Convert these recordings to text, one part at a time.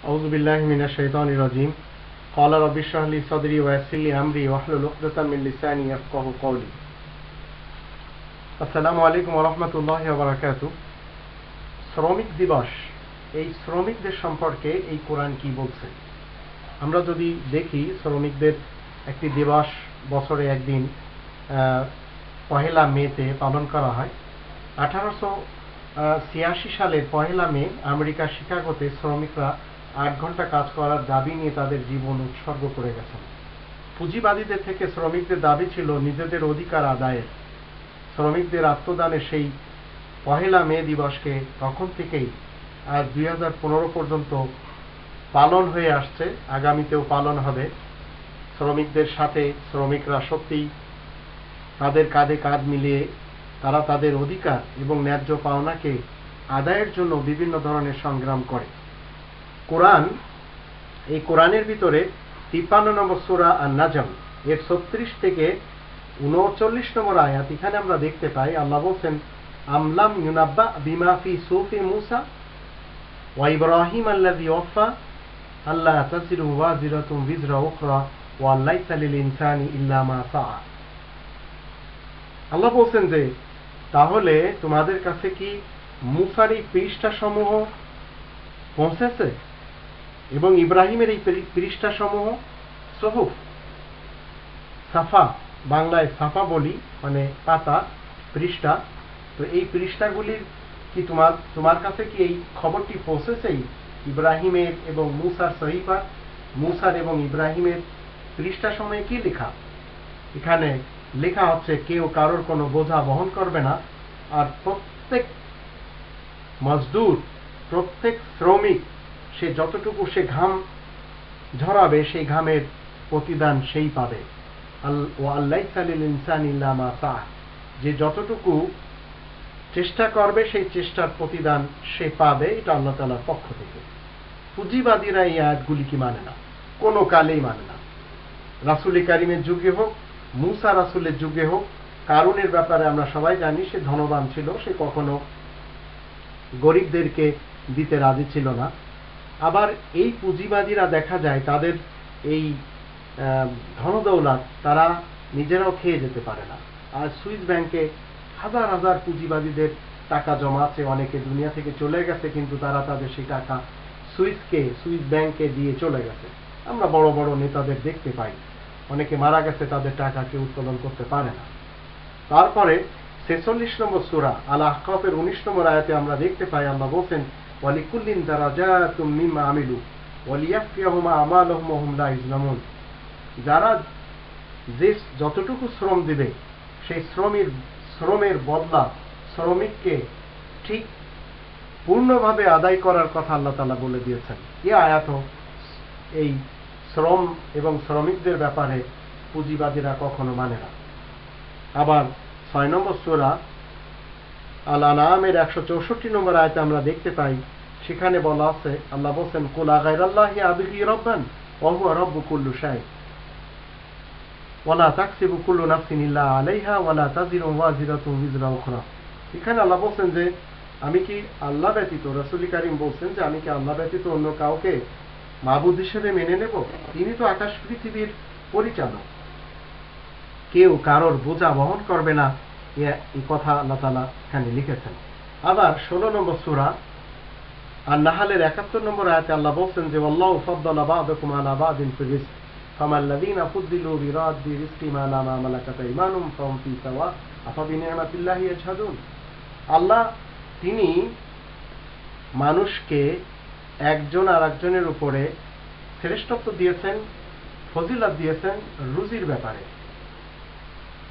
أعوذ بالله من الشيطان الرجيم قال رب اشرح لي صدري ويسر لي أمري واحلل عقدة من لساني يفقهوا قولي আসসালামু আলাইকুম ওয়া রাহমাতুল্লাহি ওয়া বারাকাতুহু। শ্রমিক দিবস, এই শ্রমিকদের সম্পর্কে এই কোরআন কি বলছে? আমরা যদি দেখি, শ্রমিকদের একটি দিবস বছরে একদিন পহেলা মেতে পালন করা হয়। 1886 সালের পহেলা মে আমেরিকার শিকাগোতে শ্রমিকরা 8 ঘন্টা কাজ করার দাবি নিয়ে তাদের জীবন উৎসর্গ করে গেছেন। পুঁজিবাদীদের থেকে শ্রমিকদের দাবি ছিল নিজেদের অধিকার আদায়ের। শ্রমিকদের আত্মদানের সেই পহেলা মে দিবসকে তখন থেকেই আজ 2015 পর্যন্ত পালন হয়ে আসছে, আগামীতেও পালন হবে। শ্রমিকদের সাথে শ্রমিকরা সত্যি তাদের কাঁধে কাঁধ মিলিয়ে তারা তাদের অধিকার এবং ন্যায্য পাওনাকে আদায়ের জন্য বিভিন্ন ধরনের সংগ্রাম করে। এই কোরআনের ভিতরে 53 নম্বর সূরা আন-নাজম এর 36 থেকে 39 নম্বর আয়াত, এখানে আমরা দেখতে পাই আল্লাহ বলছেন, আমলাম ইউনাব্বা বিমা ফি সুফি মূসা ওয়া ইব্রাহিম আল্লাযী ওয়াফা আল্লা তাসিরু ওয়াজিরাতুন বিজরা উখরা ওয়া লাইসা লিল ইনসানি ইল্লা মা সাআ। আল্লাহ বলছেন যে তাহলে তোমাদের কাছে কি মূসার এই পৃষ্ঠাসমূহ পৌঁছেছে এবং ইব্রাহিমের এই পৃষ্ঠাসমূহ, সহুফ, সাফা, বাংলায় সাফা বলি মানে পাতা, পৃষ্ঠা। তো এই পৃষ্ঠাগুলির কি তোমার কাছে কি এই খবরটি পৌঁছেছেই? ইব্রাহিমের এবং মূসার সহিফা, মূসার এবং ইব্রাহিমের পৃষ্ঠা সময়ে কি লেখা? এখানে লেখা হচ্ছে কেউ কারোর কোনো বোঝা বহন করবে না, আর প্রত্যেক মজদুর, প্রত্যেক শ্রমিক সে যতটুকু সে ঘাম ঝরাবে সেই ঘামের প্রতিদান সেই পাবে। লাইসা লিল ইনসানি ইল্লা মা সাআ, যে যতটুকু চেষ্টা করবে সেই চেষ্টার প্রতিদান সে পাবে, এটা আল্লাহ তাআলার পক্ষ থেকে। পুঁজিবাদীরা এই আয়াতগুলি কি মানে না, কোনো কালেই মানে না। রাসূল কারীমের যুগে হোক, মূসা রাসূলের যুগে হোক, কারুনের ব্যাপারে আমরা সবাই জানি সে ধনবান ছিল, সে কখনো গরিবদেরকে দিতে রাজি ছিল না। আবার এই পুঁজিবাদীরা দেখা যায় তাদের এই ধনদৌলত তারা নিজেরাও খেয়ে যেতে পারে না। আর সুইস ব্যাংকে হাজার হাজার পুঁজিবাদীদের টাকা জমা আছে, অনেকে দুনিয়া থেকে চলে গেছে, কিন্তু তারা তাদের সেই টাকা সুইস ব্যাংকে দিয়ে চলে গেছে। আমরা বড় বড় নেতাদের দেখতে পাই, অনেকে মারা গেছে, তাদের টাকা কেউ উত্তোলন করতে পারে না। তারপরে 46 নম্বর সূরা আল আহকাফের 19 নম্বর আয়াতে আমরা দেখতে পাই আল্লাহ বলছেন, ওয়ালিকুল্লিন দারাজাতুম মিম্মা আমিলু ওয়ালিয়াফিয়াহুম আমালুহুম ওয়া হুম লা ইউজলামুন। যারা যে যতটুকু শ্রম দিবে সেই শ্রমের বদলা শ্রমিককে ঠিক পূর্ণভাবে আদায় করার কথা আল্লাহ তাআলা বলে দিয়েছেন। এই আয়াত এই শ্রম এবং শ্রমিকদের ব্যাপারে পুঁজিবাদীরা কখনো মানে না। আবার 6 নম্বর সূরা আল আনআমের 164 নম্বর আয়াতে আমরা দেখতে পাই, সেখানে বলা আছে, আল্লাহ বলেন, কুল আগাইরাল্লাহি আবগি রাব্বান ওয়া হুয়া রাব্বু কুল্লি শাই ওয়া লা তাকসিবু কুল্লু নাফসিন ইল্লা আলাইহা ওয়া লা তাজিরু ওয়াজিরাতুন বিজরা উখরা। এখানে আল্লাহ বলেন যে আমি কি আল্লাহ ব্যতীত, রাসূল কারীম বলছেন যে আমি কি আল্লাহ ব্যতীত অন্য কাউকে মাবুদ হিসেবে মেনে নেব? তিনি তো আকাশ পৃথিবীর পরিচালক, কেউ কারোর বোঝা বহন করবে না, এই কথা আল্লাহ তাআলা এখানে লিখেছেন। আবার 16 নম্বর সূরা আন-নাহলের 71 নম্বর আয়াতে আল্লাহ বলেন যে আল্লাহু ফাদ্দালা বা'দাকুম আলা বা'দিন ফির রিজক ফামাল্লাযীনা ফুদ্দিলু বিরাদ্দি রিজকিহিম আলা মা মালাকাত আইমানুহুম ফাহুম ফি সাওয়া আফা বিনি'মাতিল্লাহি ইয়াজহাদুন। আল্লাহ তিনি মানুষকে একজন আরেকজনের উপরে শ্রেষ্ঠত্ব দিয়েছেন, ফজিলত দিয়েছেন রুজির ব্যাপারে,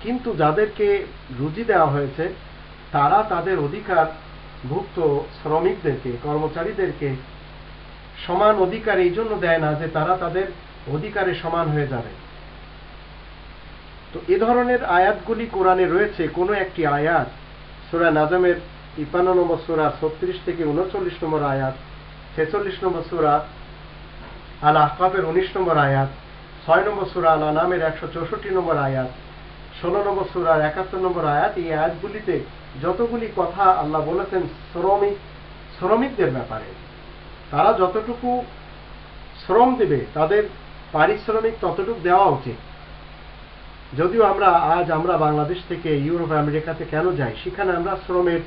কিন্তু যাদেরকে রুজি দেওয়া হয়েছে তারা তাদের অধিকার ভুক্ত শ্রমিকদেরকে, কর্মচারীদেরকে সমান অধিকার এই জন্য দেয় না যে তারা তাদের অধিকারে সমান হয়ে যাবে। তো এ ধরনের আয়াতগুলি কোরআনে রয়েছে। কোনো একটি আয়াত সূরা নাজমের 53 নম্বর সূরা 36 থেকে 39 নম্বর আয়াত, 46 নম্বর সূরা আল আহকাফের 19 নম্বর আয়াত, 6 নম্বর সূরা আল আনআমের 164 নম্বর আয়াত, 16 নম্বর সূরার 71 নম্বর আয়াত, এই আয়াতগুলিতে যতগুলি কথা আল্লাহ বলেছেন শ্রমিকদের ব্যাপারে, তারা যতটুকু শ্রম দেবে তাদের পারিশ্রমিক ততটুকু দেওয়া উচিত। যদিও আমরা বাংলাদেশ থেকে ইউরোপ আমেরিকাতে কেন যাই, সেখানে আমরা শ্রমের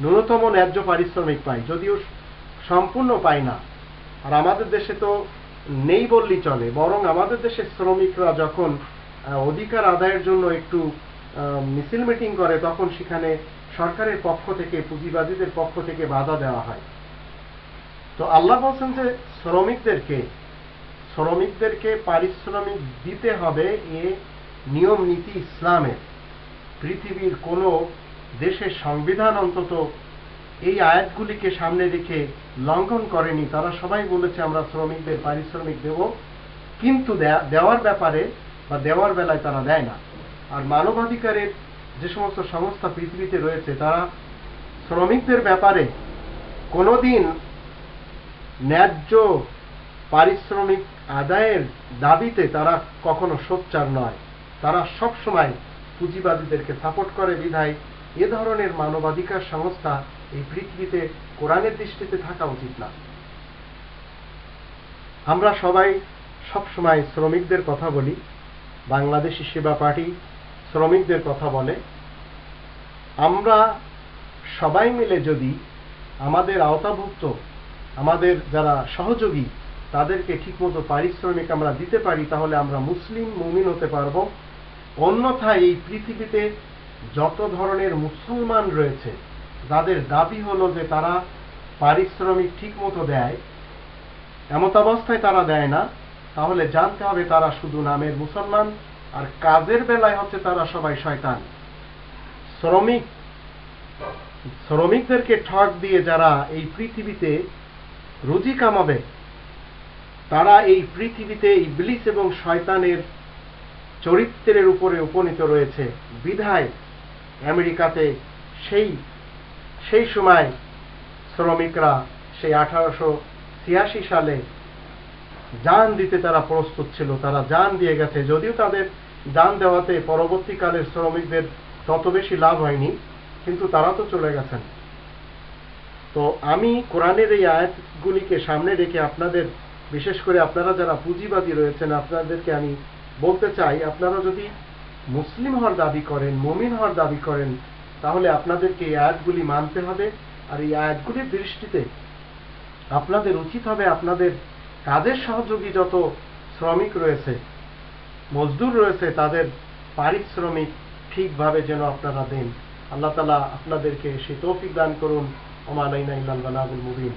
ন্যূনতম ন্যায্য পারিশ্রমিক পাই, যদিও সম্পূর্ণ পাই না। আর আমাদের দেশে তো নেই বললেই চলে, বরং আমাদের দেশের শ্রমিকরা যখন অধিকার আদায়ের জন্য একটু মিছিল মিটিং করে, তখন সেখানে সরকারের পক্ষ থেকে, পুঁজিবাদীদের পক্ষ থেকে বাধা দেওয়া হয়। তো আল্লাহ বলছেন যে শ্রমিকদেরকে পারিশ্রমিক দিতে হবে, এ নিয়ম নীতি ইসলামের। পৃথিবীর কোন দেশের সংবিধান অন্তত এই আয়াতগুলিকে সামনে রেখে লঙ্ঘন করেনি। তারা সবাই বলেছে আমরা শ্রমিকদের পারিশ্রমিক দেব, কিন্তু দেওয়ার ব্যাপারে বা দেওয়ার বেলায় তারা দেয় না। আর মানবাধিকারের যে সমস্ত সংস্থা পৃথিবীতে রয়েছে, তারা শ্রমিকদের ব্যাপারে কোনোদিন ন্যায্য পারিশ্রমিক আদায়ের দাবিতে তারা কখনো সোচ্চার নয়। তারা সব সময় পুঁজিবাদীদেরকে সাপোর্ট করে। বিধায় এ ধরনের মানবাধিকার সংস্থা এই পৃথিবীতে কোরআনের দৃষ্টিতে থাকা উচিত না। আমরা সবাই সব সময় শ্রমিকদের কথা বলি, বাংলাদেশি সেবা পার্টি শ্রমিকদের কথা বলে। আমরা সবাই মিলে যদি আমাদের আওতাভুক্ত, আমাদের যারা সহযোগী, তাদেরকে ঠিকমতো পারিশ্রমিক আমরা দিতে পারি, তাহলে আমরা মুসলিম মুমিন হতে পারব। অন্যথায় এই পৃথিবীতে যত ধরনের মুসলমান রয়েছে, যাদের দাবি হলো যে তারা পারিশ্রমিক ঠিকমতো দেয়, এমত অবস্থায় তারা দেয় না, তাহলে জানতে হবে তারা শুধু নামের মুসলমান, আর কাজের বেলায় হচ্ছে তারা সবাই শয়তান। শ্রমিকদেরকে ঠক দিয়ে যারা এই পৃথিবীতে রুজি কামাবে, তারা এই পৃথিবীতে ইবলিস এবং শয়তানের চরিত্রের উপরে উপনীত রয়েছে। বিধায় আমেরিকাতে সেই সময় শ্রমিকরা সেই 1886 সালে জান দিতে তারা প্রস্তুত ছিল, তারা জান দিয়ে গেছে। যদিও তাদের জান দেওয়াতে পরবর্তীকালের শ্রমিকদের তত বেশি লাভ হয়নি, কিন্তু তারা তো চলে গেছেন। তো আমি কোরআনের এই আয়াতগুলিকে সামনে রেখে আপনাদের, বিশেষ করে আপনারা যারা পুঁজিবাদী রয়েছেন, আপনাদেরকে আমি বলতে চাই, আপনারা যদি মুসলিম হওয়ার দাবি করেন, মুমিন হওয়ার দাবি করেন, তাহলে আপনাদেরকে এই আয়াতগুলি মানতে হবে। আর এই আয়াতগুলির দৃষ্টিতে আপনাদের উচিত হবে আপনাদের কাজের সহযোগী যত শ্রমিক রয়েছে, মজদুর রয়েছে, তাদের পারিশ্রমিক ঠিকভাবে যেন আপনারা দেন। আল্লাহ তাআলা আপনাদেরকে সেই তৌফিক দান করুন। ওমা আলাইনা ইল্লাল বালাগুল মুবিন।